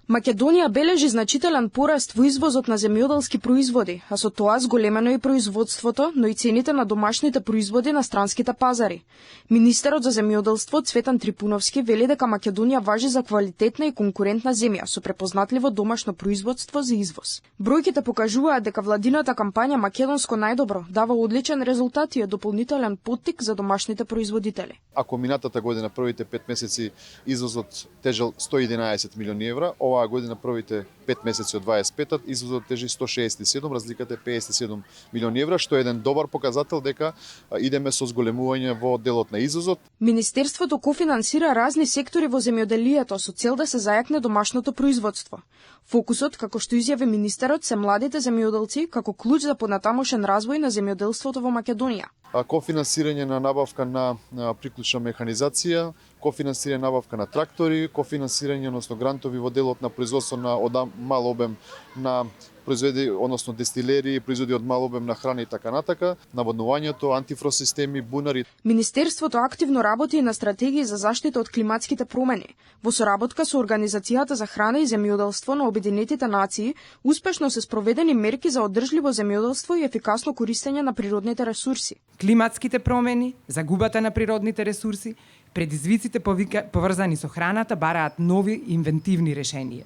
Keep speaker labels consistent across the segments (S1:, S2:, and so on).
S1: Македонија бележи значителен пораст во извозот на земјоделски производи, а со тоа зголемено и производството, но и цените на домашните производи на странските пазари. Министерот за земјоделство Цветан Трипуновски вели дека Македонија важи за квалитетна и конкурентна земја со препознатливо домашно производство за извоз. Бројките покажуваат дека владината кампања Македонско најдобро дава одличен резултат и е дополнителен поттик за домашните производители.
S2: Ако минатата година првите 5 месеци извозот тежел 111 милиони евра, оваа година првите 5 месеци од 25-тат извозот тежи 167, разликата е 57 милиони евра, што е еден добар показател дека идеме со зголемување во делот на извозот.
S1: Министерството кофинансира разни сектори во земјоделието со цел да се зајакне домашното производство. Фокусот, како што изјави министерот, се младите земјоделци како клуч за понатамошен развој на земјоделството во Македонија.
S2: Кофинансирање на набавка на приклучна механизација, кофинансирање набавка на трактори, кофинансирање односно грантови во делот на производство на мал обем на производи, односно дестилери, производи од мал обем на храна и така натака, наводнувањето, антифрост системи, бунари.
S1: Министерството активно работи и на стратегии за заштита од климатските промени. Во соработка со Организацијата за храна и земјоделство на Обединетите нации, успешно се спроведени мерки за одржливо земјоделство и ефикасно користење на природните ресурси.
S3: Климатските промени, загубата на природните ресурси, предизвиците поврзани со храната бараат нови инвентивни решенија.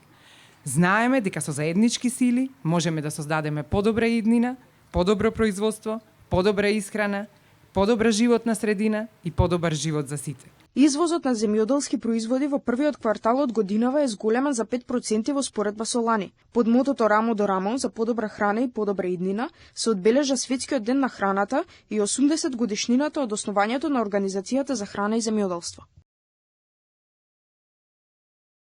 S3: Знаеме дека со заеднички сили можеме да создадеме подобра иднина, подобро производство, подобра исхрана, подобра животна средина и подобар живот за сите.
S1: Извозот на земјоделски производи во првиот квартал од годинава е зголемен за 5% во споредба со лани. Под мотото Рамо до рамо за подобра храна и подобра иднина се одбележа Светскиот ден на храната и 80 годишнината од основањето на Организацијата за храна и земјоделство.